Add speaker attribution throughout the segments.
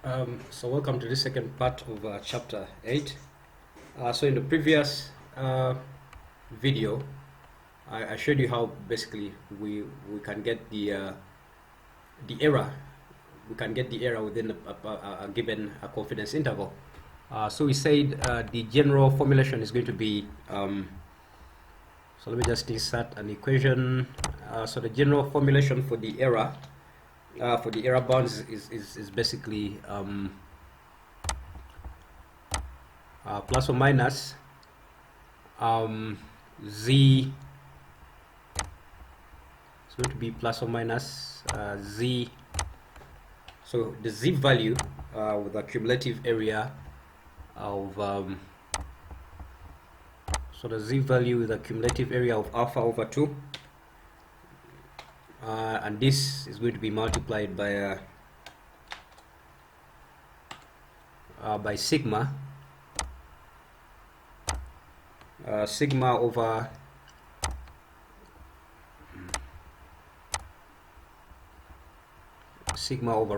Speaker 1: So welcome to the second part of chapter 8. So in the previous video, I showed you how basically we can get the error. We can get the error within a given confidence interval. So we said the general formulation is going to be. So let me just insert an equation. So the general formulation for the error. For the error bounds is basically plus or minus z. It's going to be plus or minus z. So the z value with the cumulative area of so the z value with the cumulative area of alpha over 2. And this is going to be multiplied by sigma sigma over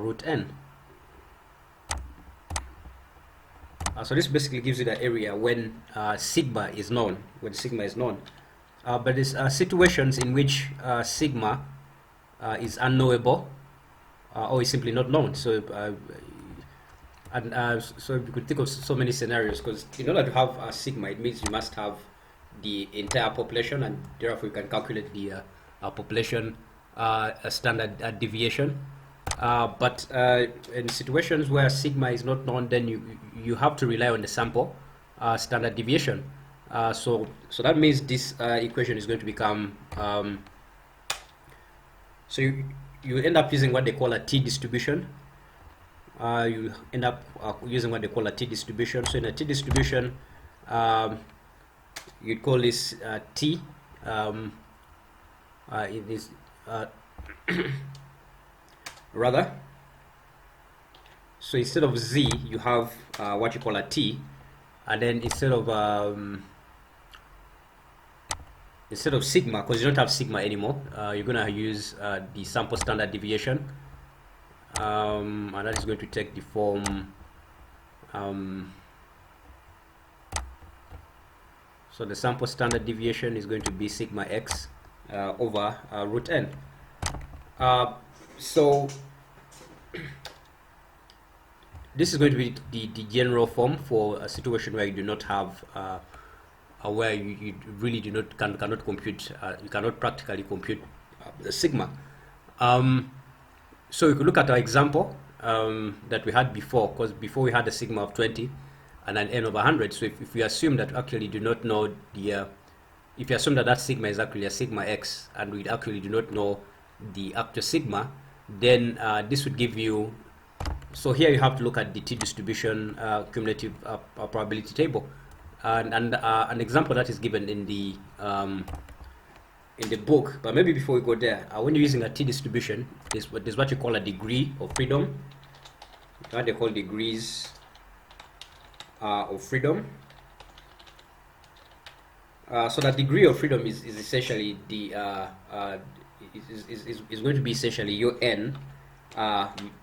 Speaker 1: root n. So this basically gives you the area when sigma is known. But there's situations in which sigma is unknowable or is simply not known. So so you could think of so many scenarios, because in order to have sigma, it means you must have the entire population, and therefore you can calculate the population standard deviation. But in situations where sigma is not known, then you have to rely on the sample standard deviation. So that means this equation is going to become so you end up using what they call a t-distribution. You end up using what they call a t-distribution. So in a t-distribution, you'd call this t. It is rather. So instead of z, you have what you call a t, and then instead of sigma, because you don't have sigma anymore, you're gonna use the sample standard deviation, and that is going to take the form. So the sample standard deviation is going to be sigma x over root n. So this is going to be the general form for a situation where you do not have where you really cannot compute, you cannot practically compute the sigma. So we could look at our example that we had before, because before we had a sigma of 20 and an n over 100. So if we assume that we actually do not know the if you assume that sigma is actually a sigma x, and we actually do not know the actual sigma, then this would give you. So here you have to look at the t-distribution cumulative probability table, and an example that is given in the book. But maybe before we go there, when you're using a t-distribution, there's what you call a degree of freedom. What they call degrees of freedom. So that degree of freedom is essentially the is going to be essentially your n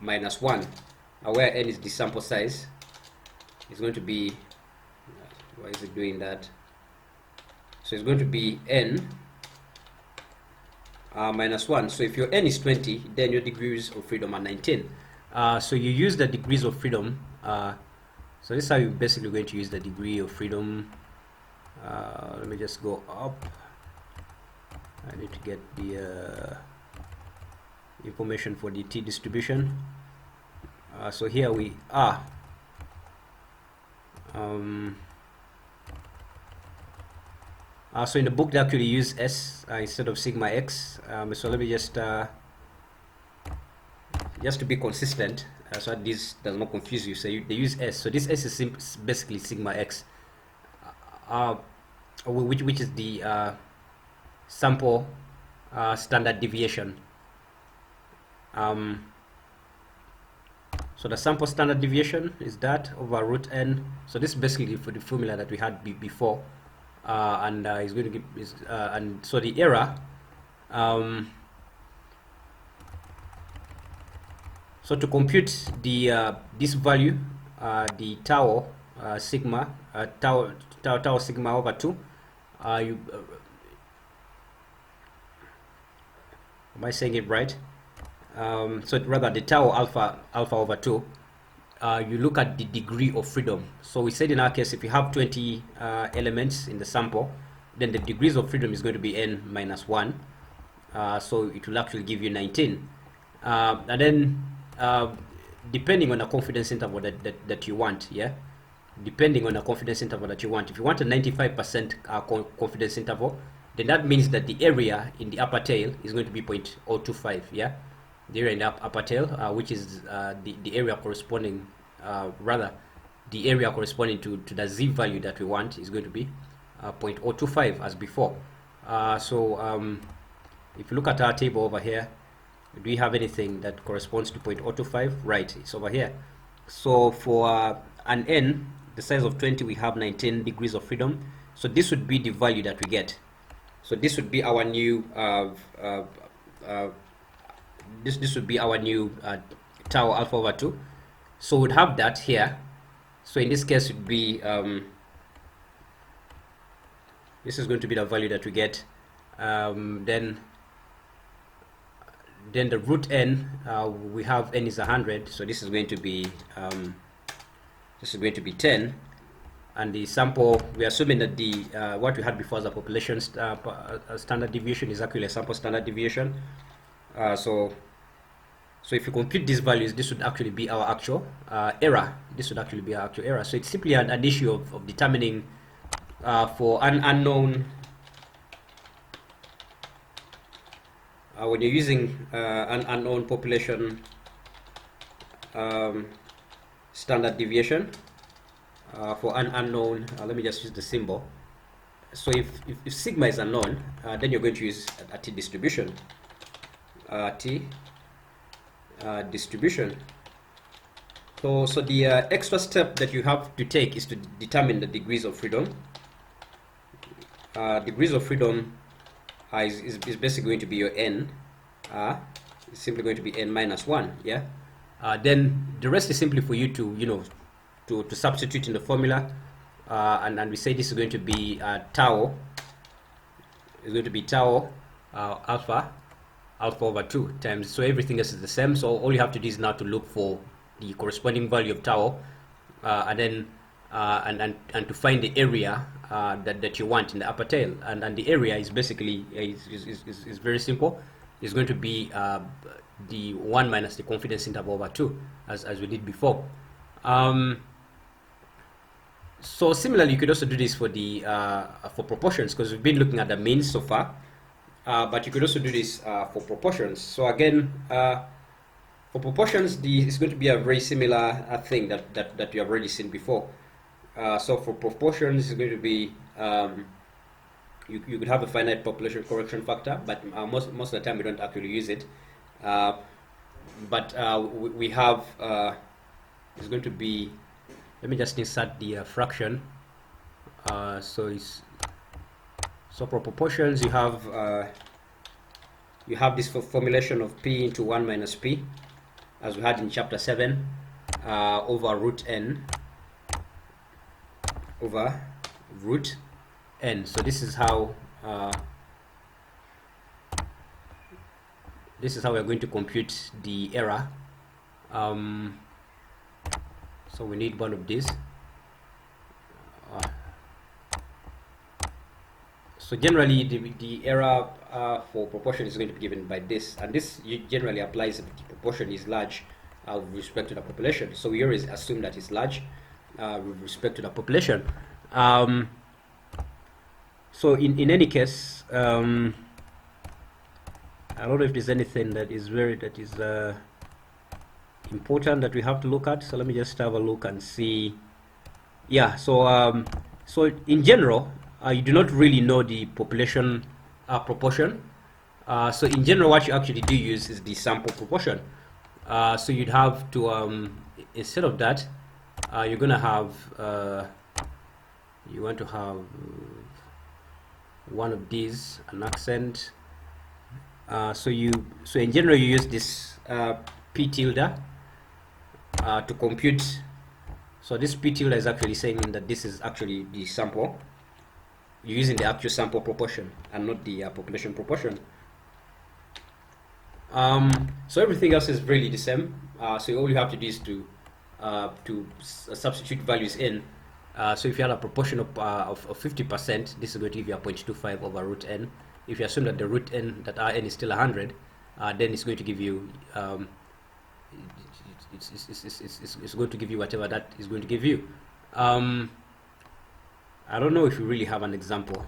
Speaker 1: minus 1, where n is the sample size. It's going to be, why is it doing that? So it's going to be n minus 1. So if your n is 20, then your degrees of freedom are 19. So you use the degrees of freedom. So this is how you're basically going to use the degree of freedom. Let me just go up. I need to get the information for the t-distribution. So here we are. So in the book they actually use s instead of sigma x. So let me just to be consistent, so that this does not confuse you. So they use s. So this s is basically sigma x, which is the sample standard deviation. So the sample standard deviation is that over root n. So this is basically for the formula that we had before, and it's going to give and so the error. So to compute the this value, the tau sigma tau sigma over 2, you am I saying it right? So rather the tau alpha over 2, you look at the degree of freedom. So we said in our case, if you have 20 elements in the sample, then the degrees of freedom is going to be n minus 1. So it will actually give you 19. And then depending on the confidence interval that you want, yeah? Depending on the confidence interval that you want. If you want a 95% confidence interval, then that means that the area in the upper tail is going to be 0.025, yeah? The area in the upper tail, which is the area corresponding, the area corresponding to the z value that we want is going to be 0.025 as before. If you look at our table over here, do we have anything that corresponds to 0.025? Right, it's over here. So for an n, the size of 20, we have 19 degrees of freedom. So this would be the value that we get. So this would be our new this would be our new tau alpha over 2. So we'd have that here. So in this case, it would be this is going to be the value that we get. Then the root n, we have n is 100, so this is going to be 10, and the sample, we are assuming that the what we had before as a population standard deviation is actually a sample standard deviation. So if you compute these values, this would actually be our actual error. This would actually be our actual error. So it's simply an issue of determining for an unknown. When you're using an unknown population standard deviation for an unknown, let me just use the symbol. So if sigma is unknown, then you're going to use a t distribution. Distribution. So the extra step that you have to take is to determine the degrees of freedom. Degrees of freedom is basically going to be your n. It's simply going to be n minus 1. Yeah. Then the rest is simply for you to to substitute in the formula, and we say this is going to be tau. Is going to be tau alpha over 2 times. So everything else is the same. So all you have to do is now to look for the corresponding value of tau, and then and to find the area that you want in the upper tail, and the area is basically is very simple. It's going to be the 1 minus the confidence interval over 2, as we did before. So similarly, you could also do this for the for proportions, because we've been looking at the means so far, but you could also do this for proportions. So again, for proportions, it's going to be a very similar thing that you have already seen before. So for proportions, it's going to be you could have a finite population correction factor, but most of the time we don't actually use it. But we have it's going to be, let me just insert the fraction. So for proportions, you have this formulation of p into 1 minus p, as we had in chapter 7, over root n over root n. So this is how we're going to compute the error. So we need one of these. So generally, the error for proportion is going to be given by this, and this generally applies if the proportion is large with respect to the population. So we always assume that it's large with respect to the population. So in any case, I don't know if there's anything that is important that we have to look at. So let me just have a look and see. Yeah. So so in general, you do not really know the population proportion. So in general, what you actually do use is the sample proportion. So you'd have to instead of that, you're gonna have you want to have one of these, an accent. So in general, you use this p tilde to compute. So this p tilde is actually saying that this is actually the sample. You're using the actual sample proportion and not the population proportion. So everything else is really the same. So all you have to do is to substitute values in. So if you had a proportion of 50%, this is going to give you a 0.25 over root n. If you assume that the root n, that Rn is still 100, then it's going to give you it's going to give you whatever that is going to give you. I don't know if you really have an example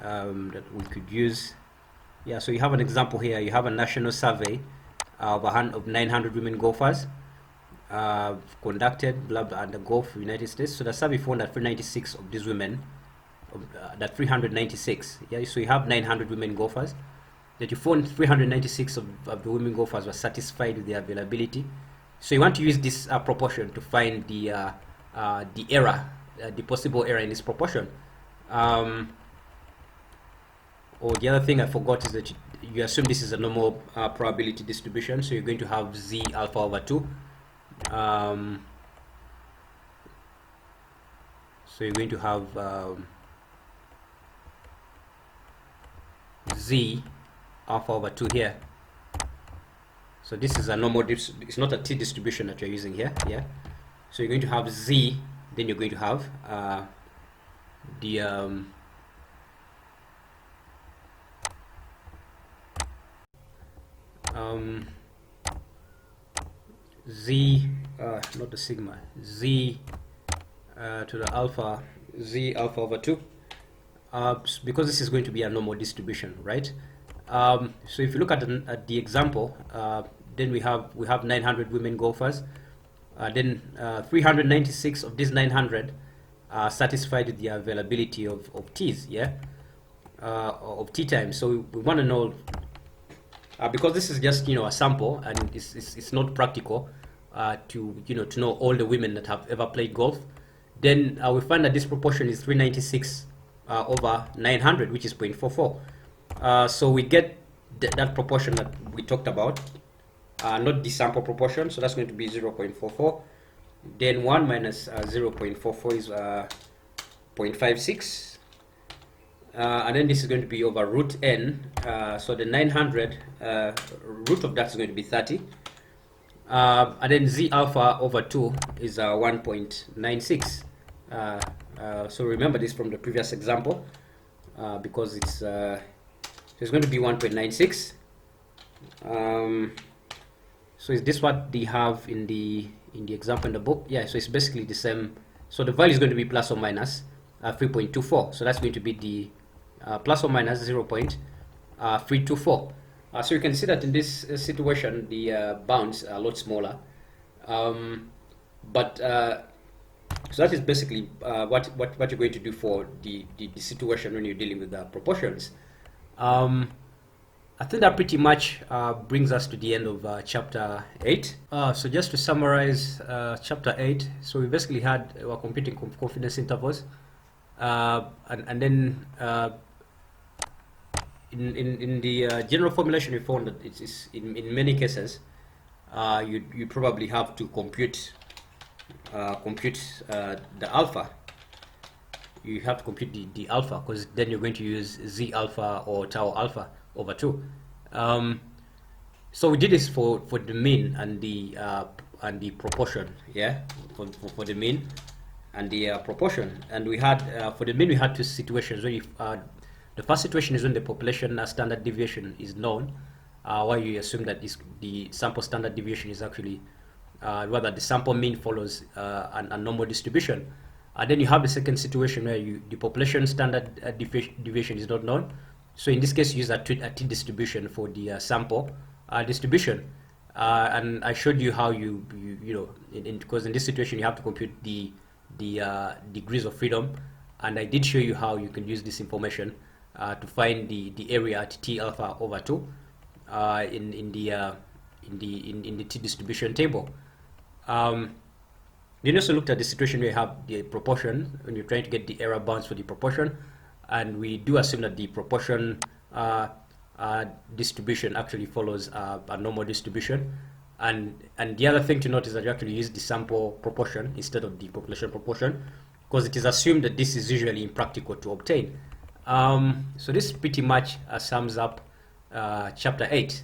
Speaker 1: that we could use. Yeah, so you have an example here. You have a national survey of 900 women golfers conducted blah blah in the Gulf United States. So the survey found that 396 of these women, that 396. Yeah, so you have 900 women golfers. That you found 396 of the women golfers were satisfied with the availability. So you want to use this proportion to find the error, the possible error in this proportion. Or the other thing I forgot is that you assume this is a normal probability distribution. So you're going to have z alpha over 2. So you're going to have z alpha over 2 here. So this is a normal, it's not a t distribution that you're using here. Yeah. So you're going to have z, then you're going to have the z, not the sigma, z to the alpha, z alpha over 2, because this is going to be a normal distribution, right? So if you look at the example, then we have 900 women golfers. Then 396 of these 900 are satisfied with the availability of T's, yeah, of T times. So we want to know, because this is just a sample and it's not practical to know all the women that have ever played golf. Then we find that this proportion is 396 over 900, which is 0.44. So we get that proportion that we talked about. Not the sample proportion, so that's going to be 0.44. Then 1 minus 0.44 is 0.56. And then this is going to be over root n. So the 900, root of that is going to be 30. And then z alpha over 2 is 1.96. So remember this from the previous example, because it's going to be 1.96. So is this what they have in the example in the book? Yeah, so it's basically the same. So the value is going to be plus or minus 3.24. So that's going to be the plus or minus 0.324. So you can see that in this situation the bounds are a lot smaller. So that is basically what you're going to do for the situation when you're dealing with the proportions. I think that pretty much brings us to the end of chapter 8. So just to summarize chapter 8, so we basically had our computing confidence intervals, and then in the general formulation we found that it's in many cases you probably have to compute the alpha. You have to compute the alpha, because then you're going to use z alpha or tau alpha over 2. So we did this for the mean and the proportion, yeah, for the mean and the proportion. And we had for the mean we had two situations where the first situation is when the population standard deviation is known, where you assume that the sample standard deviation is actually whether the sample mean follows a normal distribution. And then you have the second situation where the population standard deviation is not known. So in this case, you use a t distribution for the sample distribution, and I showed you how because in this situation you have to compute the degrees of freedom, and I did show you how you can use this information to find the area at t alpha over 2 in the t distribution table. You also looked at the situation where you have the proportion when you're trying to get the error bounds for the proportion. And we do assume that the proportion distribution actually follows a normal distribution. And the other thing to note is that you actually use the sample proportion instead of the population proportion, because it is assumed that this is usually impractical to obtain. So this pretty much sums up chapter 8.